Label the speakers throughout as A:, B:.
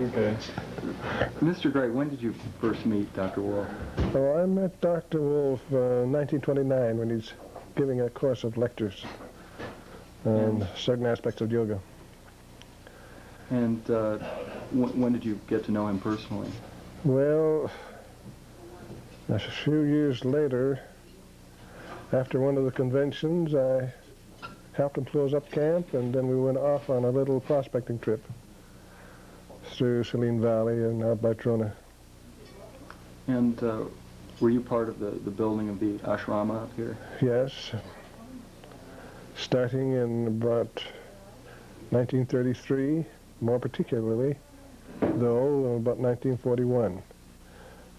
A: Okay.
B: Mr. Gray, when did you first meet Dr. Wolff?
C: Oh, I met Dr. Wolff in 1929 when he's giving a course of lectures on certain aspects of yoga.
B: And when did you get to know him personally?
C: Well, a few years later, after one of the conventions, I helped him close up camp, and then we went off on a little prospecting trip through Saline Valley and out by Trona.
B: And were you part of the building of the ashrama up here?
C: Yes, starting in about 1933, more particularly, though, about 1941,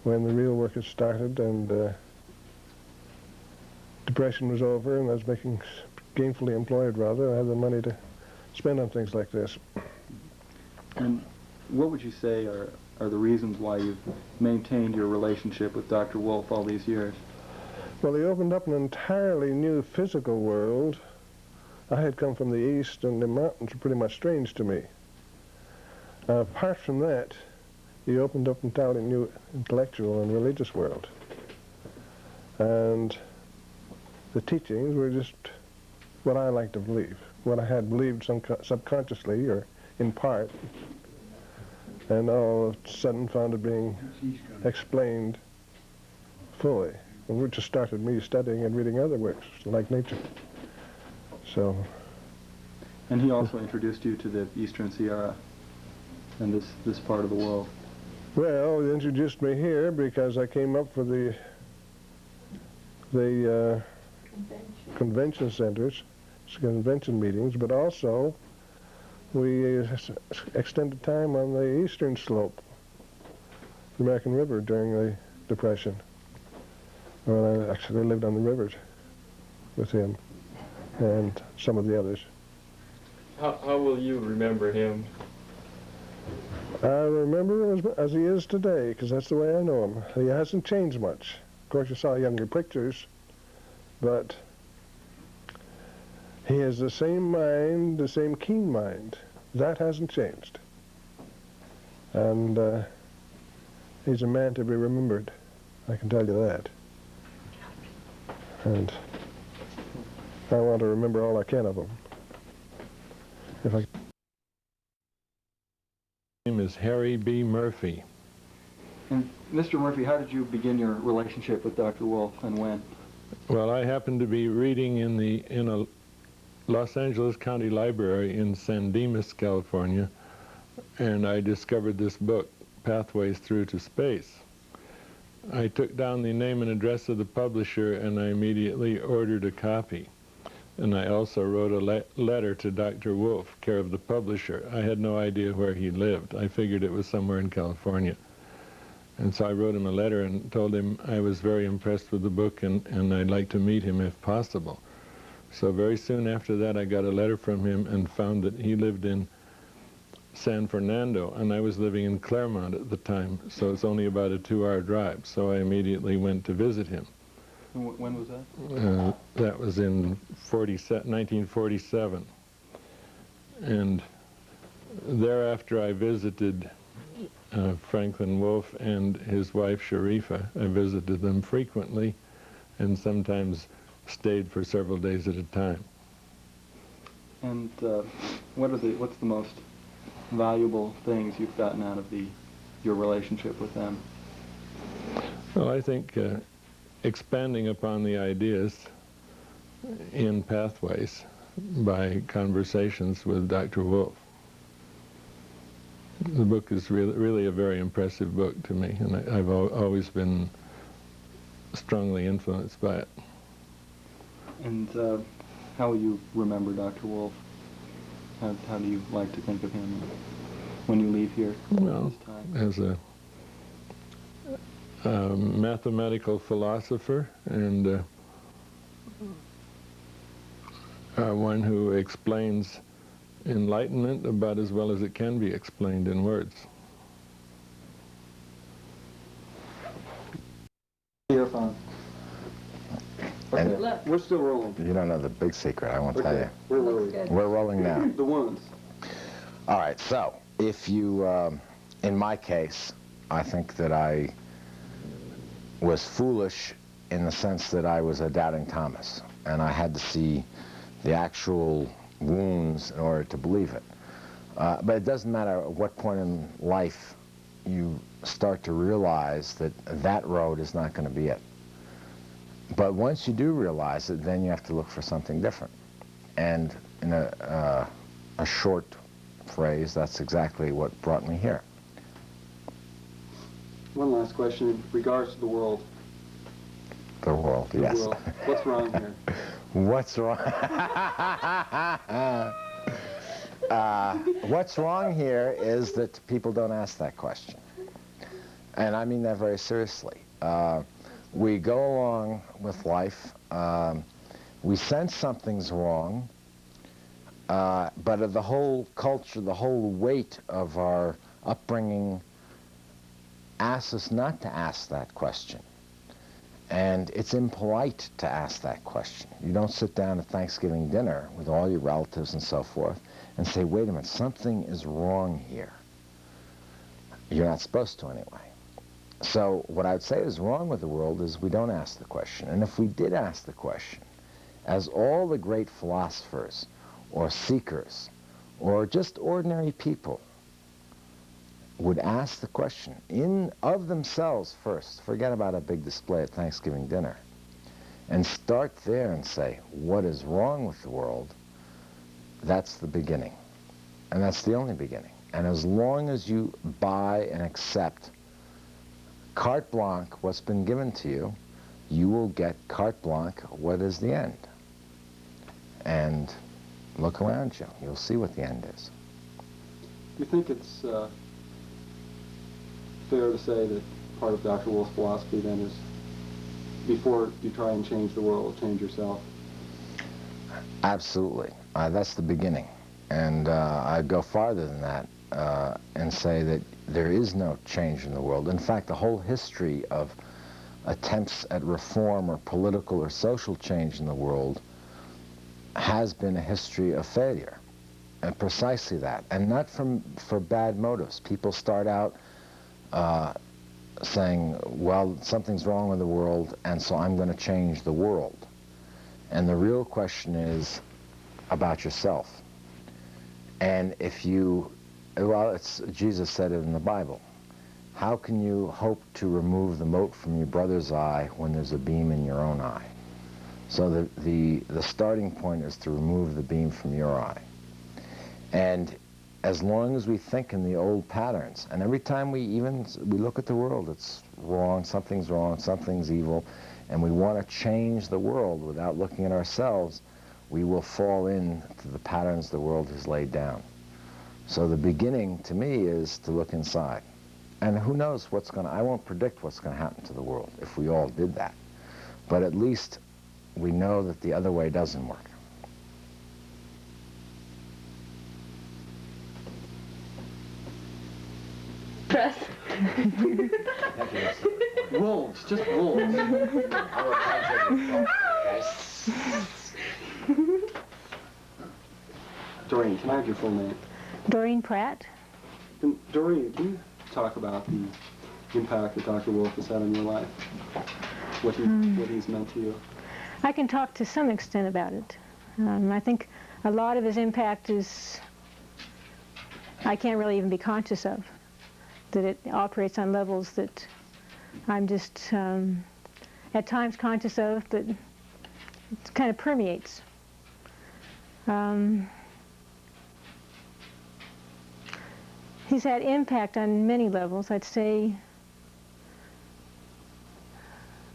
C: when the real work had started and Depression was over and I was gainfully employed rather. I had the money to spend on things like this.
B: And what would you say are the reasons why you've maintained your relationship with Dr. Wolff all these years?
C: Well, he opened up an entirely new physical world. I had come from the east, and the mountains were pretty much strange to me. Apart from that, he opened up an entirely new intellectual and religious world. And the teachings were just what I like to believe, what I had believed subconsciously or in part, and all of a sudden found it being explained fully, and which just started me studying and reading other works like nature. So.
B: And he also introduced you to the Eastern Sierra and this part of the world.
C: Well, he introduced me here because I came up for the convention centers, convention meetings, but also we extended time on the eastern slope, the American River during the Depression. Well, I actually lived on the rivers with him and some of the others.
A: How will you remember him?
C: I remember him as he is today, because that's the way I know him. He hasn't changed much. Of course, you saw younger pictures, but he has the same mind, the same keen mind. That hasn't changed. And he's a man to be remembered, I can tell you that. And I want to remember all I can of him. If I...
D: His name is Harry B. Murphy.
B: And Mr. Murphy, how did you begin your relationship with Dr. Wolff and when?
D: Well, I happened to be reading in a Los Angeles County Library in San Dimas, California, and I discovered this book, Pathways Through to Space. I took down the name and address of the publisher, and I immediately ordered a copy. And I also wrote a letter to Dr. Wolff, care of the publisher. I had no idea where he lived. I figured it was somewhere in California. And so I wrote him a letter and told him I was very impressed with the book and I'd like to meet him if possible. So very soon after that I got a letter from him and found that he lived in San Fernando and I was living in Claremont at the time, so it's only about a 2-hour drive. So I immediately went to visit him.
B: When was that?
D: That was in 1947. And thereafter I visited Franklin Wolff and his wife Sharifa. I visited them frequently and sometimes stayed for several days at a time.
B: And what's the most valuable things you've gotten out of your relationship with them?
D: Well, I think expanding upon the ideas in Pathways by conversations with Dr. Wolff. The book is really a very impressive book to me, and I've always been strongly influenced by it. And
B: how will you remember Dr. Wolff? How do you like to think of him when you leave here?
D: Well, as a mathematical philosopher and one who explains enlightenment about as well as it can be explained in words.
B: Earphone. Okay. We're still rolling.
E: You don't know the big secret, I won't tell you.
B: We're rolling.
E: We're rolling now.
B: The ones.
E: All right, so if you in my case, I think that I was foolish in the sense that I was a doubting Thomas, and I had to see the actual wounds in order to believe it. But it doesn't matter at what point in life you start to realize that that road is not going to be it. But once you do realize it, then you have to look for something different. And in a short phrase, that's exactly what brought me here.
B: One last question in regards to the world.
E: The world,
B: The
E: yes.
B: world. What's wrong here?
E: What's wrong? What's wrong here is that people don't ask that question. And I mean that very seriously. We go along with life. We sense something's wrong, but the whole culture, the whole weight of our upbringing asks us not to ask that question. And it's impolite to ask that question. You don't sit down at Thanksgiving dinner with all your relatives and so forth and say, wait a minute, something is wrong here. You're not supposed to anyway. So what I would say is wrong with the world is we don't ask the question. And if we did ask the question, as all the great philosophers or seekers or just ordinary people would ask the question of themselves first, forget about a big display at Thanksgiving dinner, and start there and say, what is wrong with the world? That's the beginning. And that's the only beginning. And as long as you buy and accept carte blanche what's been given to you, you will get carte blanche what is the end. And look around you. You'll see what the end is.
B: You think it's fair to say that part of Dr. Wolff's philosophy then is before you try and change the world, change yourself?
E: Absolutely. That's the beginning. And I'd go farther than that and say that there is no change in the world. In fact, the whole history of attempts at reform or political or social change in the world has been a history of failure. And precisely that. And not for bad motives. People start out saying, well, something's wrong with the world, and so I'm going to change the world. And the real question is about yourself. And if you, well, Jesus said it in the Bible, how can you hope to remove the mote from your brother's eye when there's a beam in your own eye? So the starting point is to remove the beam from your eye. And as long as we think in the old patterns, and every time we look at the world, it's wrong, something's evil, and we want to change the world without looking at ourselves, we will fall into the patterns the world has laid down. So the beginning, to me, is to look inside. And who knows I won't predict what's going to happen to the world if we all did that. But at least we know that the other way doesn't work.
F: Press.
B: Wolves, just wolves. Doreen, can I have your full name?
F: Doreen Pratt.
B: And Doreen, can you talk about the impact that Dr. Wolff has had on your life? What he's meant to you?
F: I can talk to some extent about it. I think a lot of his impact is I can't really even be conscious of. That it operates on levels that I'm just at times conscious of, that it kind of permeates. He's had impact on many levels. I'd say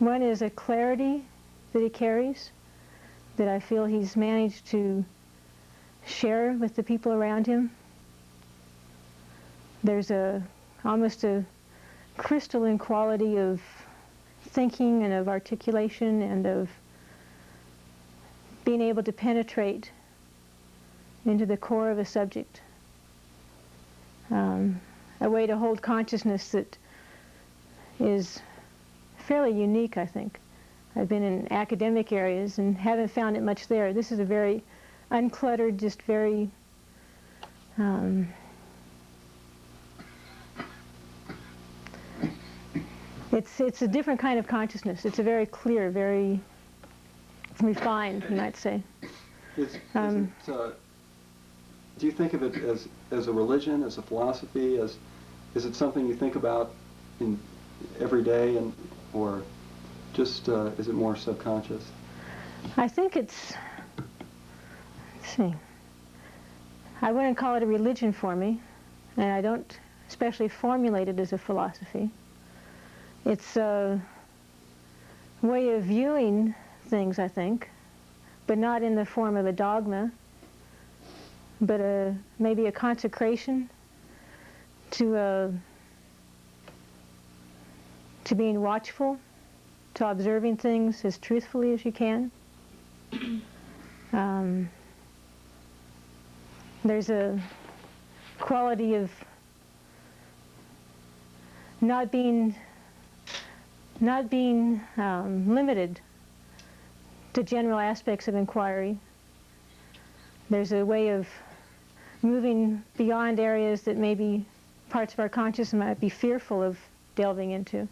F: one is a clarity that he carries, that I feel he's managed to share with the people around him. There's almost a crystalline quality of thinking and of articulation and of being able to penetrate into the core of a subject. A way to hold consciousness that is fairly unique, I think. I've been in academic areas and haven't found it much there. This is a very uncluttered, just very It's a different kind of consciousness. It's a very clear, very refined, you might say.
B: Do you think of it as a religion, as a philosophy, is it something you think about in every day, or just is it more subconscious?
F: I think it's, let's see, I wouldn't call it a religion for me, and I don't especially formulate it as a philosophy. It's a way of viewing things, I think, but not in the form of a dogma, but maybe a consecration to being watchful, to observing things as truthfully as you can. There's a quality of not being limited to general aspects of inquiry. There's a way of moving beyond areas that maybe parts of our consciousness might be fearful of delving into.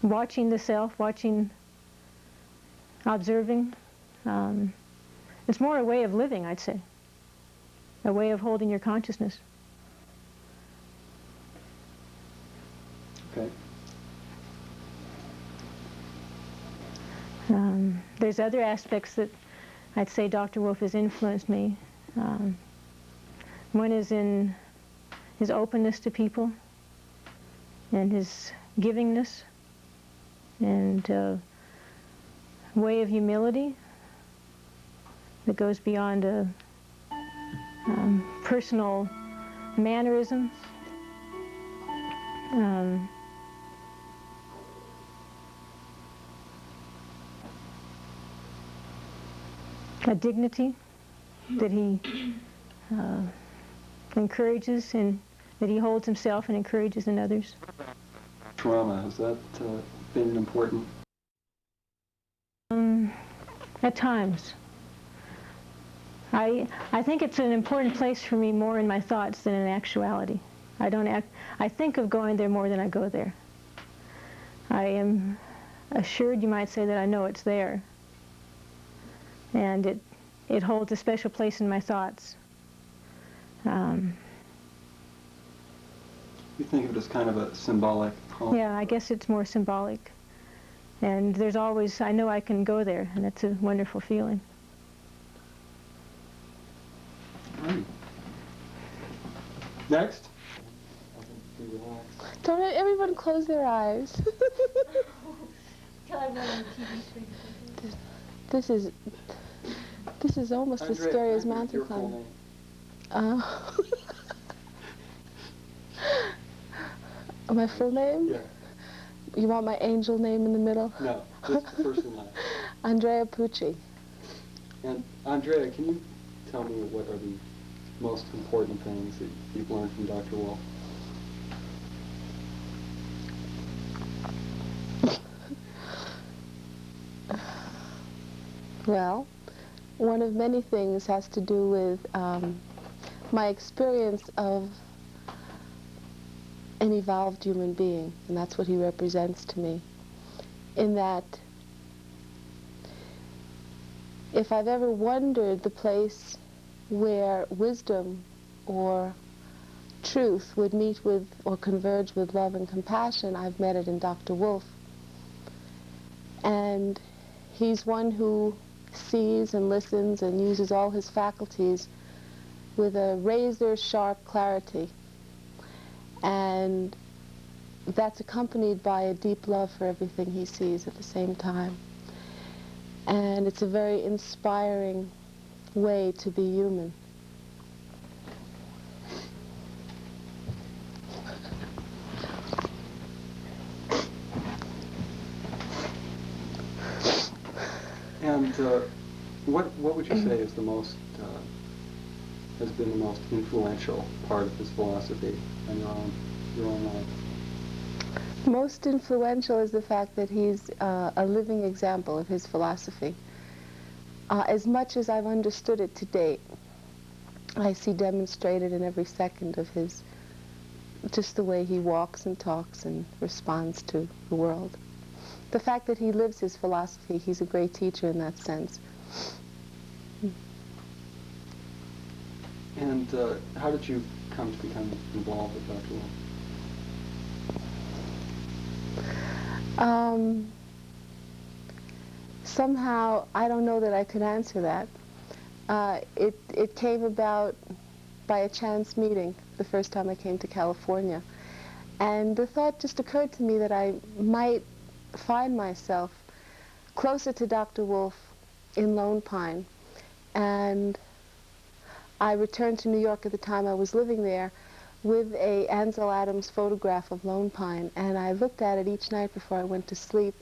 F: Watching the self, observing. It's more a way of living, I'd say. A way of holding your consciousness.
B: Okay.
F: There's other aspects that I'd say Dr. Wolff has influenced me. One is in his openness to people and his givingness and way of humility that goes beyond a personal mannerism. A dignity that he encourages and that he holds himself and encourages in others.
B: Trauma, has that been important?
F: At times. I think it's an important place for me more in my thoughts than in actuality. I think of going there more than I go there. I am assured, you might say, that I know it's there. And it holds a special place in my thoughts.
B: You think of it as kind of a symbolic home?
F: Yeah, I guess it's more symbolic. And there's always, I know I can go there, and it's a wonderful feeling.
B: Right. Next.
G: Don't everyone close their eyes. This is almost as scary as mountain climbing. My full name?
B: Yeah.
G: You want my angel name in the middle?
B: No, just the first and last.
G: Andrea Pucci.
B: And Andrea, can you tell me what are the most important things that you've learned from Dr. Wolff?
G: Well, one of many things has to do with my experience of an evolved human being, and that's what he represents to me. In that, if I've ever wondered the place where wisdom or truth would meet with or converge with love and compassion, I've met it in Dr. Wolff. And he's one who sees and listens and uses all his faculties with a razor-sharp clarity. And that's accompanied by a deep love for everything he sees at the same time. And it's a very inspiring way to be human.
B: And what would you say is the most has been the most influential part of his philosophy in your own life?
G: Most influential is the fact that he's a living example of his philosophy. As much as I've understood it to date, I see demonstrated in every second of his just the way he walks and talks and responds to the world. The fact that he lives his philosophy, he's a great teacher in that sense.
B: And how did you come to become involved with Dr. Wolff?
G: Somehow, I don't know that I could answer that. It came about by a chance meeting the first time I came to California. And the thought just occurred to me that I might find myself closer to Dr. Wolff in Lone Pine. And I returned to New York at the time I was living there with a Ansel Adams photograph of Lone Pine, and I looked at it each night before I went to sleep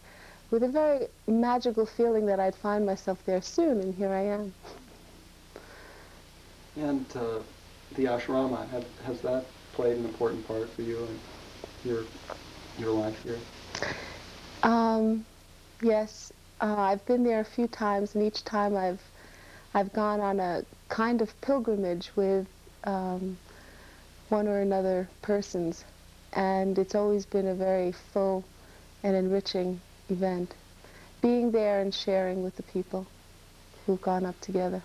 G: with a very magical feeling that I'd find myself there soon, and here I am.
B: And the ashrama, has that played an important part for you in your life here?
G: Yes, I've been there a few times, and each time I've gone on a kind of pilgrimage with one or another persons, and it's always been a very full and enriching event, being there and sharing with the people who've gone up together.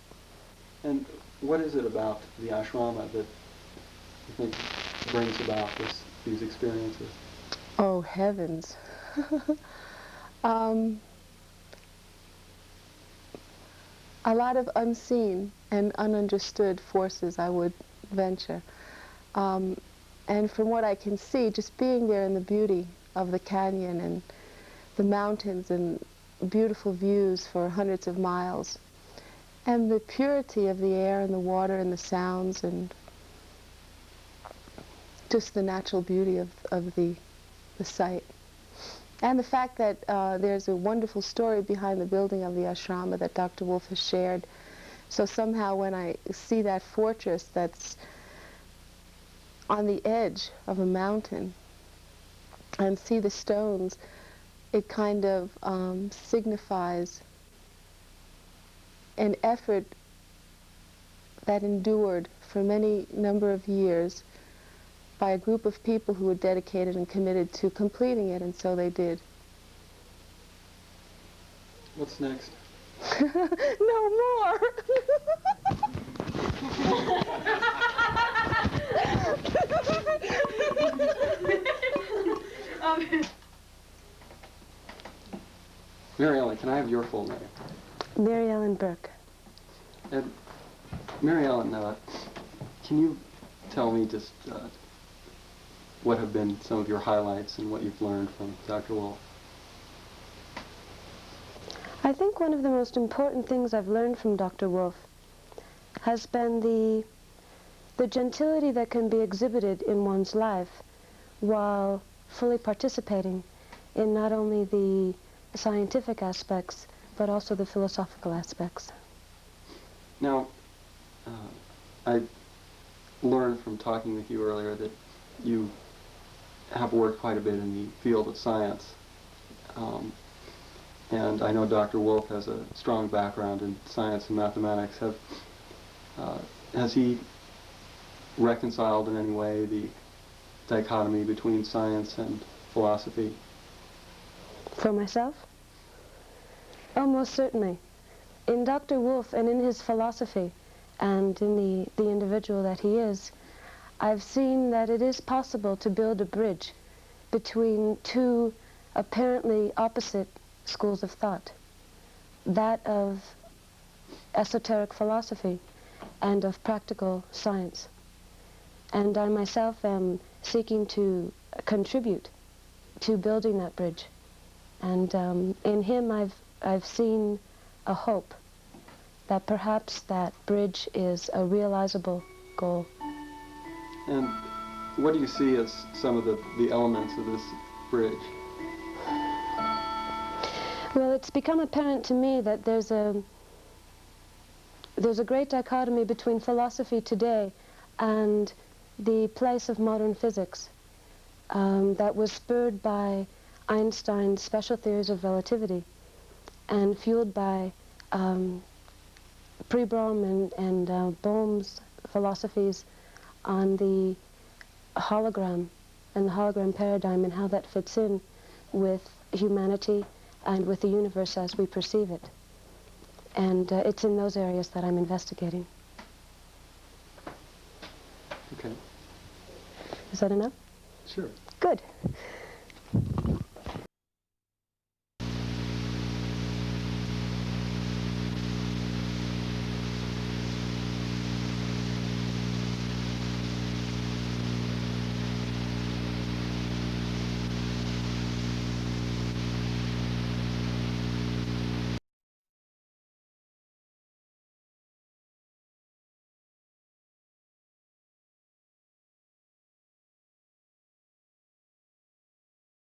B: And what is it about the ashrama that you think brings about these experiences?
G: Oh, heavens. A lot of unseen and ununderstood forces, I would venture. And from what I can see, just being there in the beauty of the canyon and the mountains and beautiful views for hundreds of miles, and the purity of the air and the water and the sounds and just the natural beauty of the site. And the fact that there's a wonderful story behind the building of the ashrama that Dr. Wolff has shared. So somehow when I see that fortress that's on the edge of a mountain and see the stones, it kind of signifies an effort that endured for many number of years by a group of people who were dedicated and committed to completing it, and so they did.
B: What's next?
G: No more!
B: Mary Ellen, can I have your full name?
G: Mary Ellen Burke.
B: And Mary Ellen, can you tell me just what have been some of your highlights and what you've learned from Dr. Wolff?
H: I think one of the most important things I've learned from Dr. Wolff has been the gentility that can be exhibited in one's life while fully participating in not only the scientific aspects but also the philosophical aspects.
B: Now, I learned from talking with you earlier that you have worked quite a bit in the field of science. And I know Dr. Wolff has a strong background in science and mathematics. Has he reconciled in any way the dichotomy between science and philosophy?
H: For myself? Oh, most certainly. In Dr. Wolff and in his philosophy and in the individual that he is, I've seen that it is possible to build a bridge between two apparently opposite schools of thought, that of esoteric philosophy and of practical science. And I myself am seeking to contribute to building that bridge. And in him I've seen a hope that perhaps that bridge is a realizable goal.
B: And what do you see as some of the elements of this bridge?
H: Well, it's become apparent to me that there's a great dichotomy between philosophy today and the place of modern physics that was spurred by Einstein's special theories of relativity and fueled by Prebraum and Bohm's philosophies on the hologram and the hologram paradigm and how that fits in with humanity and with the universe as we perceive it. And it's in those areas that I'm investigating.
B: Okay.
H: Is that enough?
B: Sure.
H: Good.